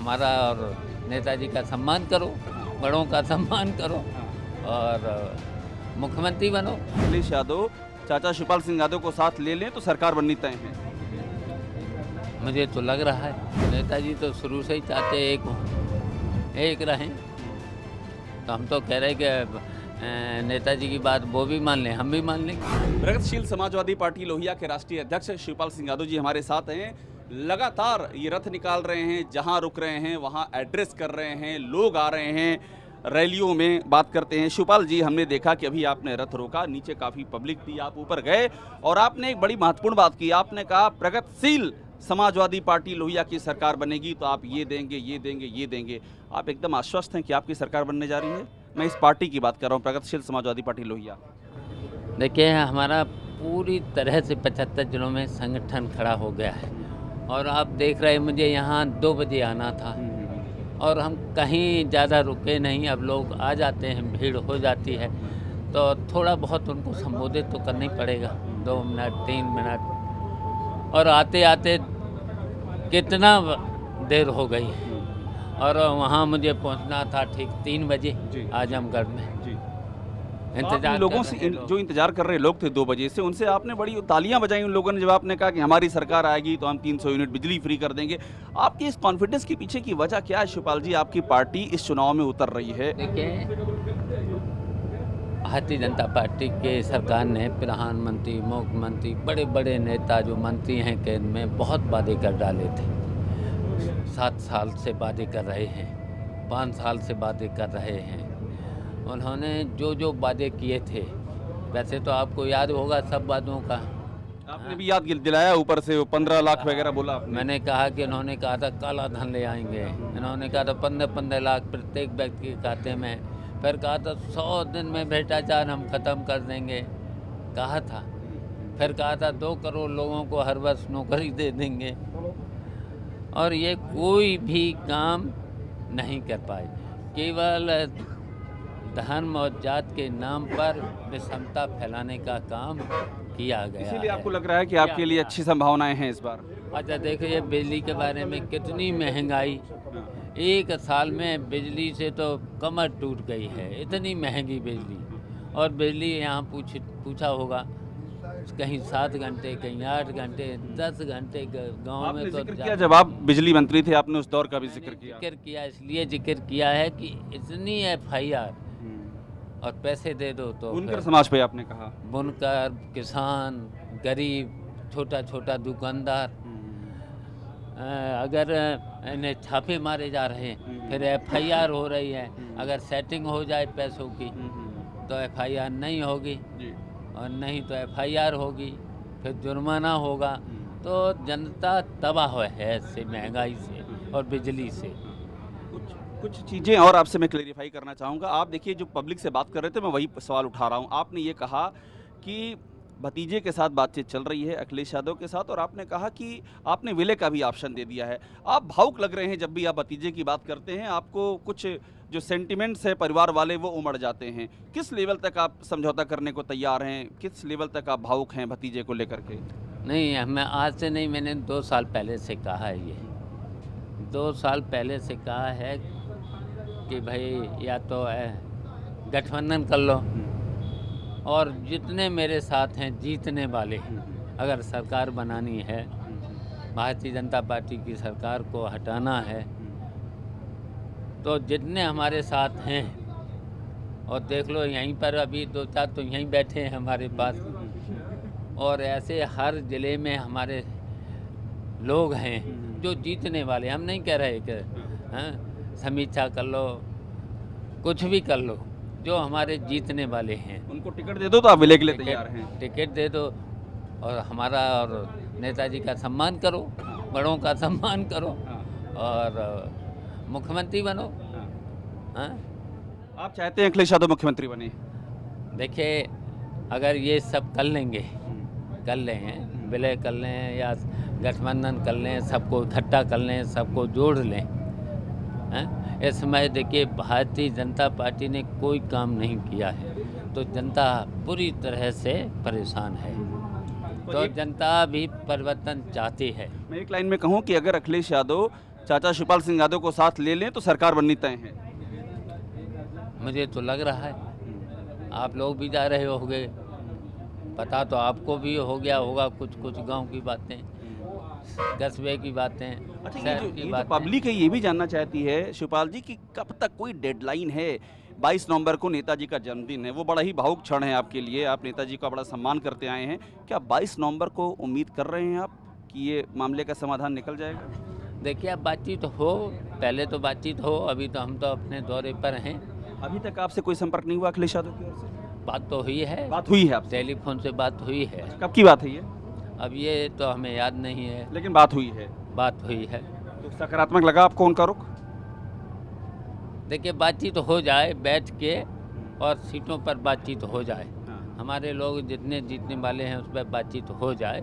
हमारा और नेताजी का सम्मान करो, बड़ों का सम्मान करो और मुख्यमंत्री बनो। अखिलेश यादव चाचा शिवपाल सिंह यादव को साथ ले लें तो सरकार बननी तय है। मुझे तो लग रहा है नेताजी तो शुरू से ही चाहते एक रहें, तो हम तो कह रहे हैं कि नेताजी की बात वो भी मान लें, हम भी मान लेंगे। प्रगतिशील समाजवादी पार्टी लोहिया के राष्ट्रीय अध्यक्ष शिवपाल सिंह यादव जी हमारे साथ हैं। लगातार ये रथ निकाल रहे हैं, जहां रुक रहे हैं वहां एड्रेस कर रहे हैं, लोग आ रहे हैं, रैलियों में बात करते हैं। शिवपाल जी, हमने देखा कि अभी आपने रथ रोका, नीचे काफ़ी पब्लिक थी, आप ऊपर गए और आपने एक बड़ी महत्वपूर्ण बात की। आपने कहा प्रगतिशील समाजवादी पार्टी लोहिया की सरकार बनेगी तो आप ये देंगे, ये देंगे, ये देंगे। आप एकदम आश्वस्त हैं कि आपकी सरकार बनने जा रही है? मैं इस पार्टी की बात कर रहा हूँ, प्रगतिशील समाजवादी पार्टी लोहिया। देखिए, हमारा पूरी तरह से 75 जिलों में संगठन खड़ा हो गया है और आप देख रहे हैं मुझे यहाँ 2 बजे आना था और हम कहीं ज़्यादा रुके नहीं। अब लोग आ जाते हैं, भीड़ हो जाती है, तो थोड़ा बहुत उनको संबोधित तो करना ही पड़ेगा, 2 मिनट 3 मिनट। और आते आते कितना देर हो गई और वहाँ मुझे पहुँचना था ठीक 3 बजे आजमगढ़ में। इंतजार लोगों से जो इंतजार कर रहे लोग थे 2 बजे से, उनसे आपने बड़ी तालियां बजाई उन लोगों ने जब आपने कहा कि हमारी सरकार आएगी तो हम 300 यूनिट बिजली फ्री कर देंगे। आपकी इस कॉन्फिडेंस के पीछे की वजह क्या है शिवपाल जी? आपकी पार्टी इस चुनाव में उतर रही है। देखिए, भारतीय जनता पार्टी के सरकार ने प्रधानमंत्री, मुख्यमंत्री, बड़े बड़े नेता जो मंत्री हैं केंद्र में, बहुत वादे कर डाले थे। 7 साल से वादे कर रहे हैं, 5 साल से वादे कर रहे हैं। उन्होंने जो जो वादे किए थे, वैसे तो आपको याद होगा सब वादों का। आपने भी याद दिलाया ऊपर से, 15 लाख वगैरह बोला आपने। मैंने कहा कि इन्होंने कहा था काला धन ले आएंगे, इन्होंने कहा था 15-15 लाख प्रत्येक व्यक्ति के खाते में, फिर कहा था 100 दिन में भ्रष्टाचार हम ख़त्म कर देंगे, कहा था। फिर कहा था 2 करोड़ लोगों को हर वर्ष नौकरी दे देंगे और ये कोई भी काम नहीं कर पाए। केवल धर्म और जात के नाम पर विषमता फैलाने का काम किया गया। इसीलिए है। आपको लग रहा है कि आपके लिए अच्छी संभावनाएं हैं इस बार? अच्छा देखिए, बिजली के बारे में कितनी महंगाई, 1 साल में बिजली से तो कमर टूट गई है, इतनी महंगी बिजली। और बिजली यहाँ पूछा होगा कहीं 7 घंटे, कहीं 8 घंटे, 10 घंटे गाँव में तो किया। जब आप बिजली मंत्री थे आपने उस दौर का भी जिक्र किया। इसलिए जिक्र किया है कि इतनी FIR और पैसे दे दो तो बुनकर समाज पे आपने कहा। बुनकर, किसान, गरीब, छोटा छोटा दुकानदार, अगर इन्हें छापे मारे जा रहे हैं, फिर FIR हो रही है। अगर सेटिंग हो जाए पैसों की तो FIR नहीं होगी और नहीं तो FIR होगी, फिर जुर्माना होगा। तो जनता तबाह है इससे, महंगाई से और बिजली से। कुछ चीज़ें और आपसे मैं क्लेरिफाई करना चाहूँगा। आप देखिए, जो पब्लिक से बात कर रहे थे मैं वही सवाल उठा रहा हूँ। आपने ये कहा कि भतीजे के साथ बातचीत चल रही है, अखिलेश यादव के साथ, और आपने कहा कि आपने विलय का भी ऑप्शन दे दिया है। आप भावुक लग रहे हैं जब भी आप भतीजे की बात करते हैं, आपको कुछ जो सेंटिमेंट्स है परिवार वाले वो उमड़ जाते हैं। किस लेवल तक आप समझौता करने को तैयार हैं? किस लेवल तक आप भावुक हैं भतीजे को लेकर के? नहीं, मैं आज से नहीं, मैंने 2 साल पहले से कहा है। ये 2 साल पहले से कहा है कि भाई या तो गठबंधन कर लो और जितने मेरे साथ हैं जीतने वाले, अगर सरकार बनानी है, भारतीय जनता पार्टी की सरकार को हटाना है, तो जितने हमारे साथ हैं, और देख लो यहीं पर अभी 2-4 तो यहीं बैठे हैं हमारे पास, और ऐसे हर ज़िले में हमारे लोग हैं जो जीतने वाले। हम नहीं कह रहे कि समीक्षा कर लो, कुछ भी कर लो, जो हमारे जीतने वाले हैं उनको टिकट दे दो तो आप विलय के लिए तैयार हैं? टिकट दे दो और हमारा और नेताजी का सम्मान करो, बड़ों का सम्मान करो और मुख्यमंत्री बनो। हाँ, आप चाहते हैं अखिलेश यादव मुख्यमंत्री बने? देखिए, अगर ये सब कर लेंगे, कर लें, विलय कर लें या गठबंधन कर लें, सबको इकट्ठा कर लें, सबको जोड़ लें, इस समय देखिए भारतीय जनता पार्टी ने कोई काम नहीं किया है, तो जनता पूरी तरह से परेशान है। तो जनता भी परिवर्तन चाहती है। मैं एक लाइन में कहूं कि अगर अखिलेश यादव चाचा शिवपाल सिंह यादव को साथ ले लें तो सरकार बननी तय है। मुझे तो लग रहा है, आप लोग भी जा रहे होंगे, पता तो आपको भी हो गया होगा कुछ कुछ गांव की बातें, कस्बे की बातें, अच्छा, शहर ये की जो बातें। पब्लिक है ये भी जानना चाहती है शिवपाल जी कि कब तक कोई डेडलाइन है। 22 नवंबर को नेताजी का जन्मदिन है, वो बड़ा ही भावुक क्षण है आपके लिए, आप नेताजी का बड़ा सम्मान करते आए हैं। क्या 22 नवंबर को उम्मीद कर रहे हैं आप कि ये मामले का समाधान निकल जाएगा? देखिए, अब बातचीत हो, पहले तो बातचीत हो, अभी तो हम तो अपने दौरे पर हैं। अभी तक आपसे कोई संपर्क नहीं हुआ अखिलेश यादव की ओर से? बात तो हुई है, बात हुई है आपसे? टेलीफोन से बात हुई है। कब की बात है ये? अब ये तो हमें याद नहीं है, लेकिन बात हुई है। बात हुई है। तो सकारात्मक लगा आपको उनका रुख? देखिए, बातचीत हो जाए बैठ के और सीटों पर बातचीत हो जाए, हमारे लोग जितने जीतने वाले हैं उस पर बातचीत हो जाए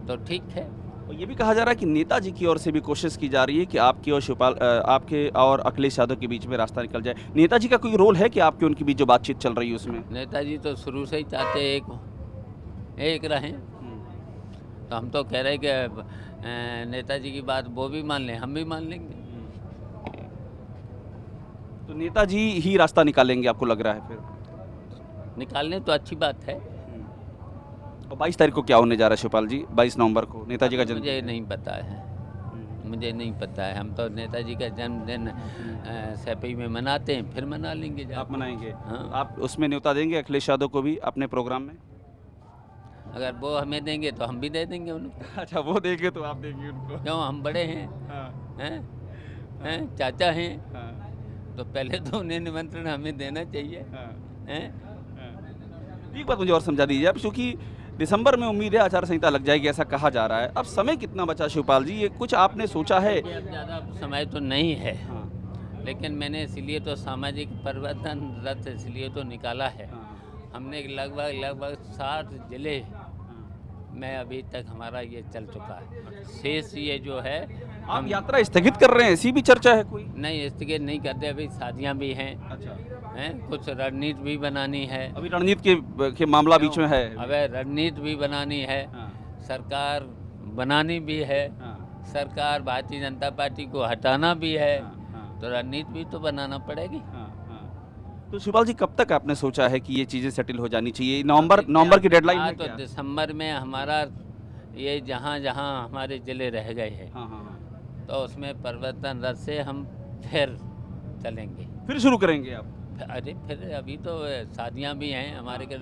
तो ठीक है। और ये भी कहा जा रहा है कि नेताजी की ओर से भी कोशिश की जा रही है कि आपकी और आपके और अखिलेश यादव के बीच में रास्ता निकल जाए। नेताजी का कोई रोल है कि आपके उनके बीच जो बातचीत चल रही है उसमें? नेताजी तो शुरू से ही चाहते एक रहें, तो हम तो कह रहे हैं कि नेताजी की बात वो भी मान लें, हम भी मान लेंगे। तो नेताजी ही रास्ता निकालेंगे आपको लग रहा है फिर? निकालने तो अच्छी बात है। और 22 तारीख को क्या होने जा रहा है शिवपाल जी? 22 नवंबर को नेताजी का जन्म। मुझे नहीं पता है, मुझे नहीं पता है। हम तो नेताजी का जन्मदिन सैपई में मनाते हैं, फिर मना लेंगे आप जाके। मनाएंगे? हाँ। आप उसमें न्योता देंगे अखिलेश यादव को भी अपने प्रोग्राम में? अगर वो हमें देंगे तो हम भी दे देंगे उनको। अच्छा, वो देंगे तो आप देंगे उनको? क्यों, हम बड़े हैं, हैं चाचा हैं, तो पहले तो उन्हें निमंत्रण हमें देना चाहिए। हैं? एक बात मुझे और समझा दीजिए आप, क्योंकि दिसंबर में उम्मीद है आचार संहिता लग जाएगी ऐसा कहा जा रहा है। अब समय कितना बचा शिवपाल जी, ये कुछ आपने सोचा है? देखिए, अब ज़्यादा समय तो नहीं है, लेकिन मैंने इसलिए तो सामाजिक परिवर्तन रथ इसलिए तो निकाला है। हमने लगभग 60 जिले में अभी तक हमारा ये चल चुका है। शेष ये जो है आप यात्रा स्थगित कर रहे हैं, ऐसी भी चर्चा है कोई? नहीं, स्थगित नहीं करते, अभी शादियां भी हैं, हैं कुछ रणनीति भी बनानी है। अभी रणनीति के मामला बीच में है। अबे रणनीति भी बनानी है, सरकार बनानी भी है, सरकार भारतीय जनता पार्टी को हटाना भी है, तो रणनीति भी तो बनाना पड़ेगी। तो शिवपाल जी कब तक आपने सोचा है कि ये चीज़ें सेटल हो जानी चाहिए? नवंबर की डेडलाइन है तो क्या? दिसंबर में हमारा ये जहाँ जहाँ हमारे जिले रह गए हैं तो उसमें परिवर्तन रथ से हम फिर चलेंगे, फिर शुरू करेंगे आप? अरे फिर अभी तो शादियां भी हैं हमारे के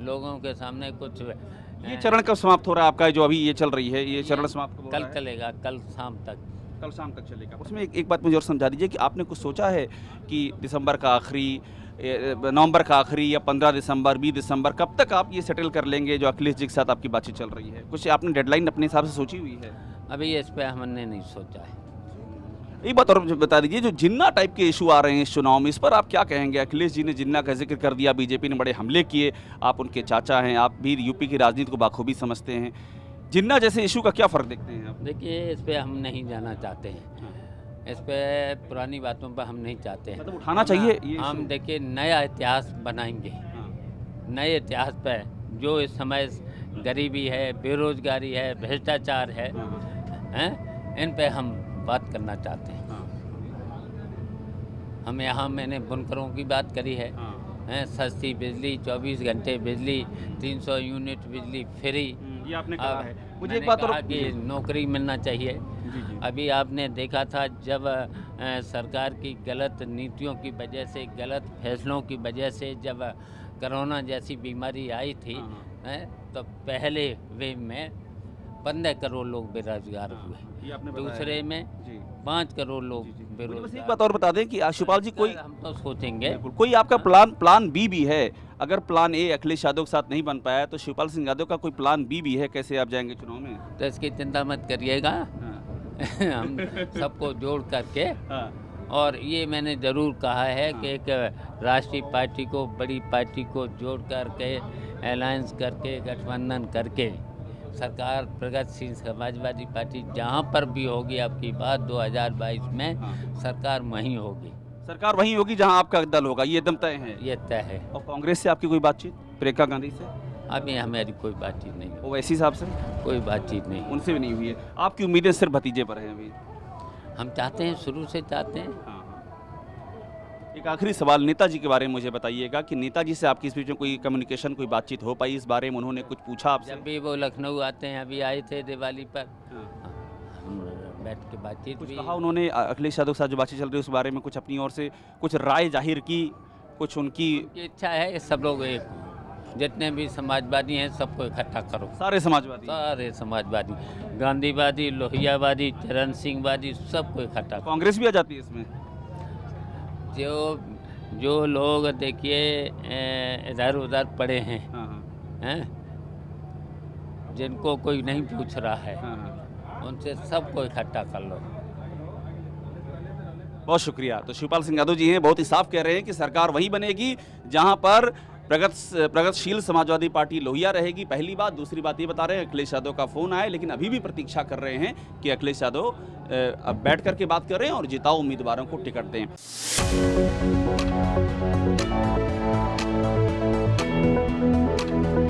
लोगों के सामने कुछ। ये चरण कब समाप्त हो रहा है आपका, जो अभी ये चल रही है, ये चरण समाप्त कब हो कल रहा है? चलेगा, कल शाम तक। कल शाम तक चलेगा। उसमें एक बात मुझे और समझा दीजिए कि आपने कुछ सोचा है कि दिसंबर का आखिरी, नवंबर का आखिरी, या 15 दिसंबर, 20 दिसंबर, कब तक आप ये सेटल कर लेंगे जो अखिलेश जी के साथ आपकी बातचीत चल रही है? कुछ आपने डेडलाइन अपने हिसाब से सोची हुई है? अभी इस पे हमने नहीं सोचा है। एक बात और बता दीजिए, जो जिन्ना टाइप के इशू आ रहे हैं इस चुनाव में, इस पर आप क्या कहेंगे? अखिलेश जी ने जिन्ना का जिक्र कर दिया, बीजेपी ने बड़े हमले किए, आप उनके चाचा हैं, आप भी यूपी की राजनीति को बाखूबी समझते हैं। जिन्ना जैसे इशू का क्या फ़र्क देखते हैं आप? देखिए, इस पे हम नहीं जाना चाहते हैं, इस पे पुरानी बातों पर हम नहीं चाहते हैं। मतलब उठाना चाहिए ये हम issue? देखिए नया इतिहास बनाएंगे, नए इतिहास पर जो इस समय गरीबी है, बेरोजगारी है, भ्रष्टाचार है, हैं, इन पे हम बात करना चाहते हैं। हम यहाँ मैंने बुनकरों की बात करी है, हैं, सस्ती बिजली, 24 घंटे बिजली, 300 यूनिट बिजली फ्री। ये आपने कहा अब है। मुझे मैंने एक बात और कहा कि नौकरी मिलना चाहिए। जी, जी। अभी आपने देखा था जब सरकार की गलत नीतियों की वजह से, गलत फैसलों की वजह से जब कोरोना जैसी बीमारी आई थी, हैं, तो पहले वेव में 15 करोड़ लोग बेरोजगार हुए, ये आपने बताया। दूसरे में जी। 5 करोड़ लोग मुझे बस एक बेरोजगार। बात और बता दें कि शिवपाल जी, कोई हम तो सोचेंगे, बिल्कुल, कोई आपका प्लान बी भी है? अगर प्लान ए अखिलेश यादव के साथ नहीं बन पाया तो शिवपाल सिंह यादव का कोई प्लान बी भी है? कैसे आप जाएंगे चुनाव में? तो इसकी चिंता मत करिएगा। हम सबको जोड़ करके, और ये मैंने ज़रूर कहा है कि एक राष्ट्रीय पार्टी को, बड़ी पार्टी को जोड़ करके, अलायंस करके, गठबंधन करके सरकार, प्रगतिशील समाजवादी पार्टी जहाँ पर भी होगी आपकी बात 2022 में सरकार वहीं होगी। सरकार वहीं होगी जहां आपका दल होगा, ये एकदम तय है? ये तय है। और कांग्रेस से आपकी कोई बातचीत, प्रियंका गांधी से? अभी हमारी कोई बातचीत नहीं, ओवैसी साहब से? कोई बातचीत नहीं। उनसे भी नहीं हुई है? आपकी उम्मीदें सिर्फ भतीजे पर हैं अभी? हम चाहते हैं, शुरू से चाहते हैं। हाँ, हाँ। एक आखिरी सवाल नेताजी के बारे में मुझे बताइएगा कि नेताजी से आपकी इस बीच में कोई कम्युनिकेशन, कोई बातचीत हो पाई इस बारे में? उन्होंने कुछ पूछा आपसे? जब भी वो लखनऊ आते हैं, अभी आए थे दिवाली पर, हाँ। हम बैठ के बातचीत कुछ भी। कहा उन्होंने अखिलेश यादव के साथ जो बातचीत चल रही है उस बारे में, कुछ अपनी ओर से कुछ राय जाहिर की, कुछ उनकी? उनकी इच्छा है कि सब लोग एक हों। जितने भी समाजवादी हैं सबको इकट्ठा करो, सारे समाजवादी? सारे समाजवादी, गांधीवादी, लोहियावादी, चरण सिंहवादी, सबको इकट्ठा करो। कांग्रेस भी आ जाती है इसमें? जो लोग देखिए इधर उधर पड़े हैं, हाँ, हाँ, हैं, जिनको कोई नहीं पूछ रहा है, हाँ, हाँ। उनसे सबको इकट्ठा कर लो। बहुत शुक्रिया। तो शिवपाल सिंह यादव जी हैं, बहुत ही साफ कह रहे हैं कि सरकार वही बनेगी जहां पर प्रगतिशील समाजवादी पार्टी लोहिया रहेगी, पहली बात। दूसरी बात ये बता रहे हैं अखिलेश यादव का फ़ोन आया, लेकिन अभी भी प्रतीक्षा कर रहे हैं कि अखिलेश यादव अब बैठ करके बात कर रहे हैं और जिताऊ उम्मीदवारों को टिकट दें।